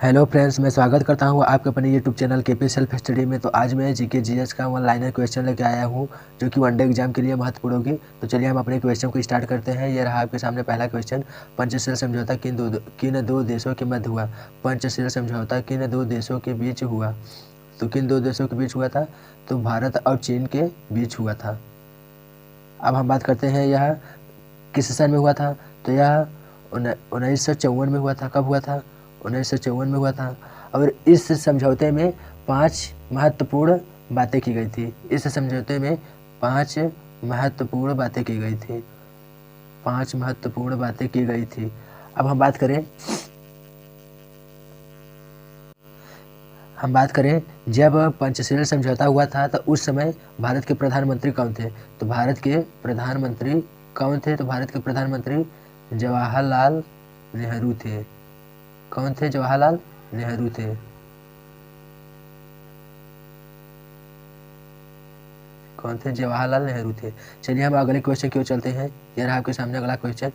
Hello friends, मैं स्वागत करता हूं आपके अपने YouTube channel KP self study में। तो आज मैं जीके जीएस का वन लाइनर क्वेश्चन लेके आया हूं जो कि वनडे एग्जाम के लिए महत्वपूर्ण होगी। तो चलिए हम अपने क्वेश्चन को स्टार्ट करते हैं। ये रहा आपके सामने पहला क्वेश्चन। पंचशील समझौता किन दो देशों के मध्य हुआ? पंचशील समझौता किन दो देशों के बीच हुआ? तो किन दो देशों के बीच हुआ था? तो भारत और चीन के बीच हुआ था। अब हम बात करते हैं यह किस सन में हुआ था? तो यह 1954 में हुआ था। कब हुआ था? 1954 में हुआ था। और इस समझौते में 5 महत्वपूर्ण बातें की गई थी। इस समझौते में 5 महत्वपूर्ण बातें की गई थी। 5 महत्वपूर्ण बातें की गई थी। अब हम बात करें जब पंचशील समझौता हुआ था तो उस समय भारत के प्रधानमंत्री कौन थे? तो भारत के प्रधानमंत्री कौन थे? तो भारत के प्रधानमंत्री जवाहरलाल नेहरू थे। कौन थे? जवाहरलाल नेहरू थे। कौन थे? जवाहरलाल नेहरू थे। चलिए हम अगले क्वेश्चन की ओर चलते हैं। यह रहा आपके सामने अगला क्वेश्चन।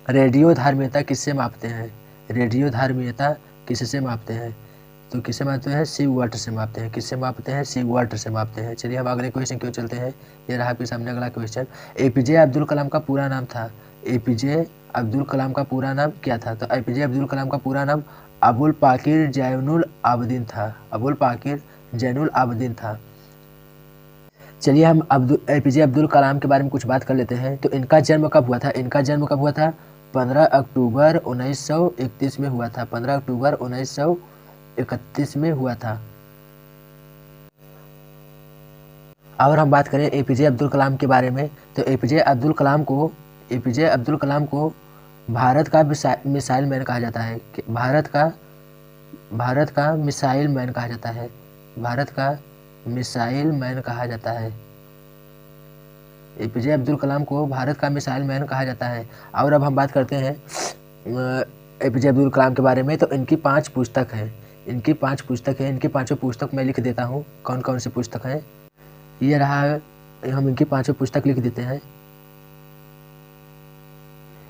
रेडियो धार्मियता किससे मापते हैं? रेडियो धार्मियता किससे मापते हैं? तो किससे मापते हैं? सी वाट से मापते हैं। किससे मापते हैं? सी वाट से मापते हैं। चलिए हम अगले क्वेश्चन की ओर चलते हैं। यह रहा आपके सामने अगला क्वेश्चन। एपीजे अब्दुल कलाम का पूरा नाम था। एपीजे अब्दुल कलाम का पूरा नाम क्या था? तो एपीजे अब्दुल कलाम का पूरा नाम अबुल पाकिर जैनुल आबदीन था। अबुल पाकिर जैनुल आबदीन था। चलिए हम एपीजे अब्दुल कलाम के बारे में कुछ बात कर लेते हैं। तो इनका जन्म कब हुआ था? इनका जन्म कब हुआ था? 15 अक्टूबर 1931 में हुआ था। 15 अक्टूबर 1931 में हुआ था। और हम बात करें एपीजे अब्दुल कलाम के बारे में, तो एपीजे अब्दुल कलाम को भारत का मिसाइल मैन कहा जाता है। भारत का मिसाइल मैन कहा जाता है। भारत का मिसाइल मैन कहा जाता है। एपीजे अब्दुल कलाम को भारत का मिसाइल मैन कहा जाता है। और अब हम बात करते हैं एपीजे अब्दुल कलाम के बारे में। तो इनकी 5 पुस्तक हैं। इनकी 5 पुस्तक हैं। इनकी 5 पुस्तक मैं लिख देता हूँ कौन कौन सी पुस्तक हैं। ये रहा, हम इनकी 5 पुस्तक लिख देते हैं।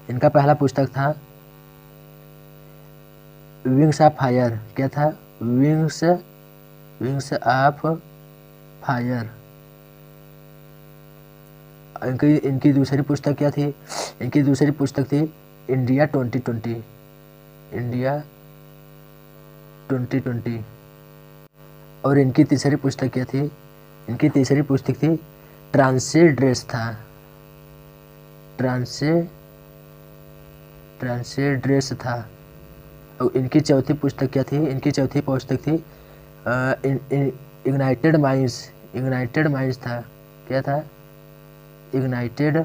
इनका पहला पुस्तक था विंग्स ऑफ फायर। क्या था? Wings of fire. इनकी दूसरी पुस्तक क्या थी? इनकी दूसरी पुस्तक थी इंडिया 2020। इंडिया 2020। और इनकी तीसरी पुस्तक क्या थी? इनकी तीसरी पुस्तक थी ट्रांसजेंडर्स था। ट्रांसजेंडर्स था। और इनकी चौथी पुस्तक क्या थी? इनकी चौथी पुस्तक थी इग्नाइटेड माइंड्स था। क्या था? Ignited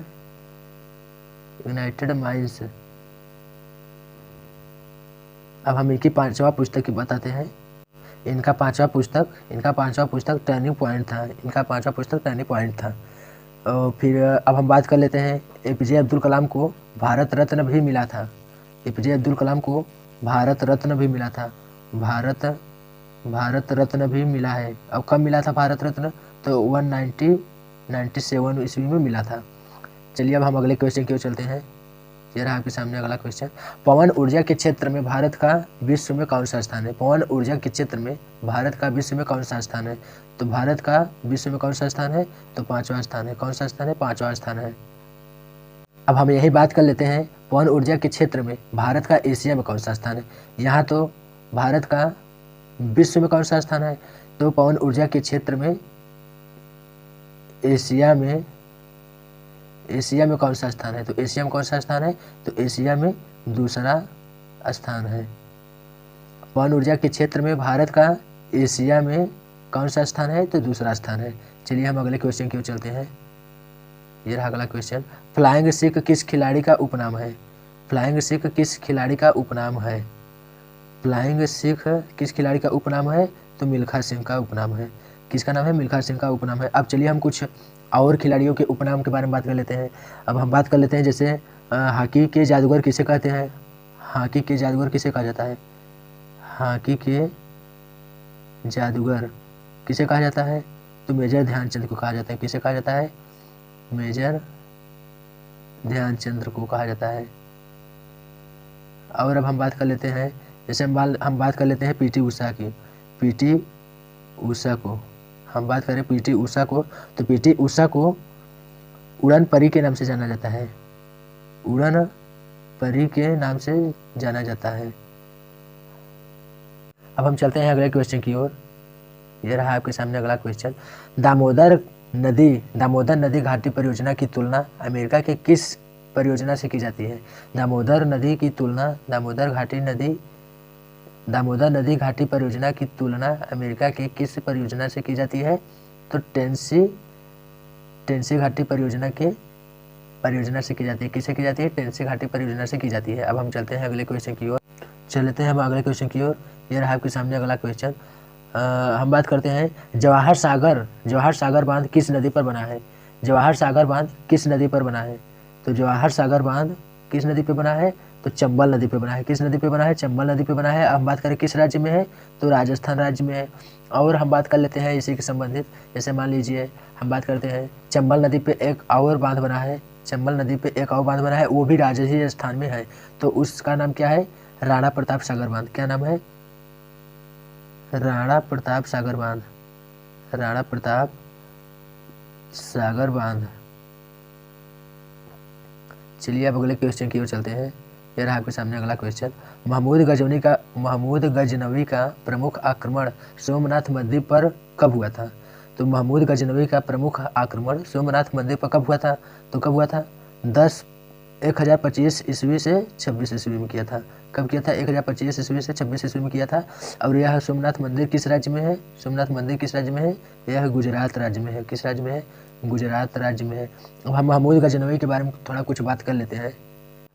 minds. अब हम इनकी 5वां पुस्तक की बताते हैं। इनका पांचवा पुस्तक टर्निंग पॉइंट था। इनका 5वां पुस्तक टर्निंग पॉइंट था। और फिर अब हम बात कर लेते हैं एपीजे अब्दुल कलाम को भारत रत्न भी मिला था। एपीजे अब्दुल कलाम को भारत रत्न भी मिला था। भारत रत्न भी मिला है। अब कब मिला था भारत रत्न? तो 1997 ईस्वी में मिला था। चलिए अब हम अगले क्वेश्चन की ओर चलते हैं। ये रहा आपके सामने अगला क्वेश्चन। पवन ऊर्जा के क्षेत्र में भारत का विश्व में कौन सा स्थान है? पवन ऊर्जा के क्षेत्र में भारत का विश्व में कौन सा स्थान है? तो भारत का विश्व में कौन सा स्थान है? तो 5वां स्थान है। कौन सा स्थान है? 5वां स्थान है। अब हम यही बात कर लेते हैं पवन ऊर्जा के क्षेत्र में भारत का एशिया में कौन सा स्थान है। यहाँ तो भारत का विश्व में कौन सा स्थान है? तो पवन ऊर्जा के क्षेत्र में एशिया में कौन सा स्थान है? तो एशिया में कौन सा स्थान है? तो एशिया में दूसरा स्थान है। पवन ऊर्जा के क्षेत्र में भारत का एशिया में कौन सा स्थान है? तो दूसरा स्थान है। चलिए हम अगले क्वेश्चन की ओर चलते हैं। ये रहा अगला क्वेश्चन। फ्लाइंग सिख किस खिलाड़ी का उपनाम है? फ्लाइंग सिख किस खिलाड़ी का उपनाम है? फ्लाइंग सिख किस खिलाड़ी का उपनाम है? तो मिल्खा सिंह का उपनाम है। किसका नाम है? मिल्खा सिंह का उपनाम है। अब चलिए हम कुछ और खिलाड़ियों के उपनाम के बारे में बात कर लेते हैं। अब हम बात कर लेते हैं जैसे हॉकी के जादूगर किसे कहते हैं? हॉकी के जादूगर किसे कहा जाता है? हॉकी के जादूगर किसे कहा जाता है? तो मेजर ध्यानचंद को कहा जाता है। किसे कहा जाता है? मेजर ध्यानचंद को कहा जाता है। और अब हम बात कर लेते हैं जैसे हम बात कर लेते हैं पीटी ऊषा की। पीटी ऊषा को हम बात करें पीटी ऊषा को, तो पीटी ऊषा को उड़न परी के नाम से जाना जाता है। उड़न परी के नाम से जाना जाता है। अब हम चलते हैं अगले क्वेश्चन की ओर। ये रहा आपके सामने अगला क्वेश्चन। दामोदर नदी घाटी परियोजना की तुलना अमेरिका के किस परियोजना से की जाती है? दामोदर नदी घाटी परियोजना की तुलना अमेरिका के किस परियोजना से की जाती है? तो टेंसी घाटी परियोजना से की जाती है। किससे की जाती है? टेंसी घाटी परियोजना से की जाती है। अब हम चलते हैं अगले क्वेश्चन की ओर। ये रहा आपके सामने अगला क्वेश्चन। हम बात करते हैं जवाहर सागर बांध किस नदी पर बना है? जवाहर सागर बांध किस नदी पर बना है? तो जवाहर सागर बांध किस नदी पे बना है? तो चंबल नदी पे बना है। किस नदी पे बना है? चंबल नदी पे बना है। हम बात करें किस राज्य में है? तो राजस्थान राज्य में है। और हम बात कर लेते हैं इसी के संबंधित, जैसे मान लीजिए हम बात करते हैं चंबल नदी पे एक और बांध बना है। वो भी राजस्थान में है। तो उसका नाम क्या है? राणा प्रताप सागर बांध। क्या नाम है? राणा प्रताप सागर बांध। चलिए अब अगले क्वेश्चन की ओर चलते हैं। यह रहा आपके सामने अगला क्वेश्चन। महमूद गजनवी का प्रमुख आक्रमण सोमनाथ मंदिर पर कब हुआ था? तो महमूद गजनवी का प्रमुख आक्रमण सोमनाथ मंदिर पर कब हुआ था? तो कब हुआ था? 1025 ईस्वी से 26 ईस्वी में किया था। कब किया था? 1025 ईस्वी से 26 ईस्वी में किया था। और यह सोमनाथ मंदिर किस राज्य में है? यह गुजरात राज्य में है। किस राज्य में है? गुजरात राज्य में है। अब हम महमूद गजनवी के बारे में थोड़ा कुछ बात कर लेते हैं।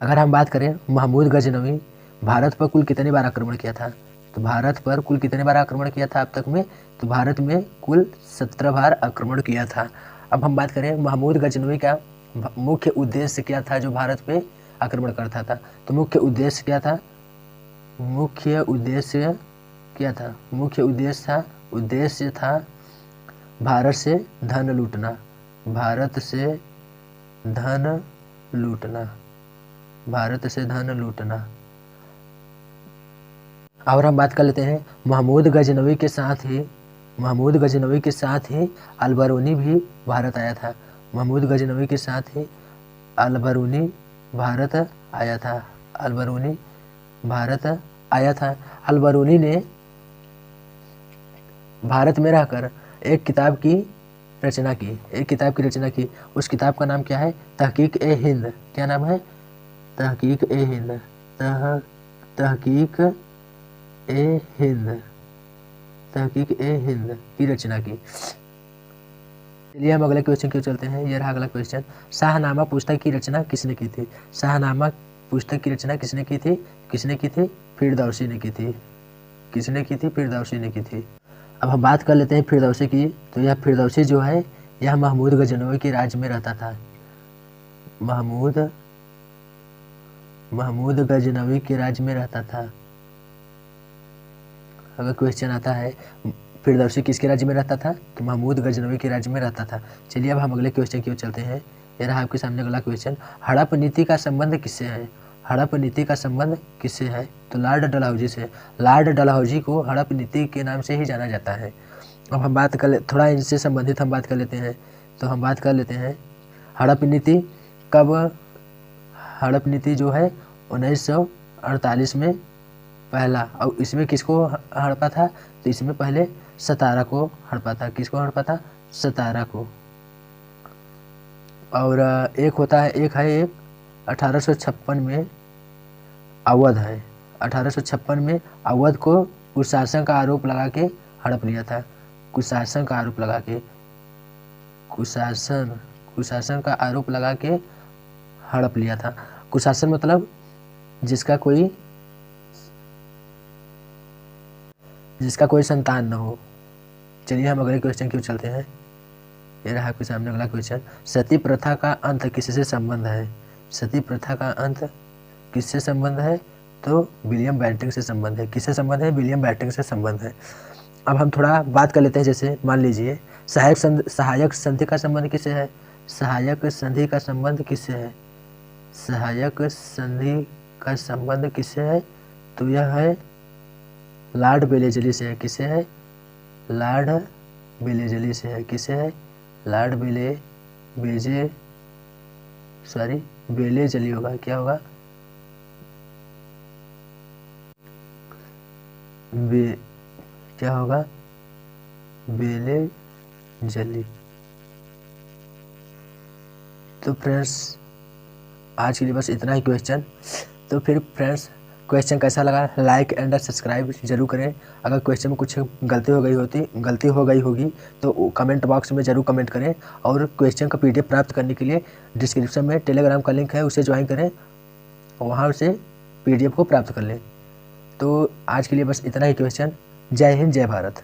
अगर हम बात करें महमूद गजनवी भारत पर कुल कितने बार आक्रमण किया था? तो भारत पर कुल कितने बार आक्रमण किया था अब तक में? तो भारत में कुल 17 बार आक्रमण किया था। अब हम बात करें महमूद गजनवी का मुख्य उद्देश्य क्या था जो भारत पे आक्रमण करता था? तो मुख्य उद्देश्य था भारत से धन लूटना। और हम बात कर लेते हैं महमूद गजनवी के साथ ही अलबरूनी भी भारत आया था। अलबरूनी ने भारत में रहकर एक किताब की रचना की। उस किताब का नाम क्या है? तहकीक ए हिंद। क्या नाम है? तहकीक ए हिंद की रचना की। चलिए हम अगले क्वेश्चन की ओर चलते हैं। यह रहा अगला क्वेश्चन। शाहनामा पुस्तक की रचना किसने की थी? किसने की थी? फिरदौसी ने की थी। अब हम बात कर लेते हैं फिरदौसी की। तो यह फिरदौसी जो है यह महमूद गजनवी के राज्य में रहता था। महमूद गजनवी के राज्य में रहता था। अगर क्वेश्चन आता है फिरदौसी किसके राज्य में रहता था? तो महमूद गजनवी के राज्य में रहता था। चलिए अब हम अगले क्वेश्चन की ओर चलते हैं। यह रहा आपके सामने अगला क्वेश्चन। हड़प नीति का संबंध किससे है? तो लॉर्ड डलहौजी से। लॉर्ड डलहौजी को हड़प नीति के नाम से ही जाना जाता है। अब हम बात कर थोड़ा इनसे संबंधित हम बात कर लेते हैं। तो हम बात कर लेते हैं हड़प नीति जो है 1948 में पहला। और इसमें किसको हड़पा था? तो इसमें पहले सतारा को हड़पा था। किसको हड़पा था? सतारा को। और एक है 1856 में अवध है। 1856 में अवध को कुशासन का आरोप लगा के हड़प लिया था। कुशासन का आरोप लगा के हड़प लिया था। कुशासन मतलब जिसका कोई संतान न हो। चलिए हम अगले क्वेश्चन की ओर चलते हैं। ये रहा आपके सामने अगला क्वेश्चन। सती प्रथा का अंत किससे संबंध है? तो विलियम बेंटिंक से संबंध है। किससे संबंध है? विलियम बेंटिंक से संबंध है। अब हम थोड़ा बात कर लेते हैं। जैसे मान लीजिए सहायक संधि का संबंध किससे है? सहायक संधि का संबंध किससे है? तो यह है लॉर्ड बेलेजली से है, किसे है? लॉर्ड बेलेजली से है, किसे है? लॉर्ड बेलेजली होगा, क्या होगा? क्या होगा? बेलेजली। तो फ्रेंड्स आज के लिए बस इतना ही क्वेश्चन। तो फिर फ्रेंड्स क्वेश्चन कैसा लगा लाइक एंड सब्सक्राइब जरूर करें। अगर क्वेश्चन में कुछ गलती हो गई होगी तो कमेंट बॉक्स में ज़रूर कमेंट करें। और क्वेश्चन का PDF प्राप्त करने के लिए डिस्क्रिप्शन में टेलीग्राम का लिंक है, उसे ज्वाइन करें, वहाँ से PDF को प्राप्त कर लें। तो आज के लिए बस इतना ही क्वेश्चन। जय हिंद, जय भारत।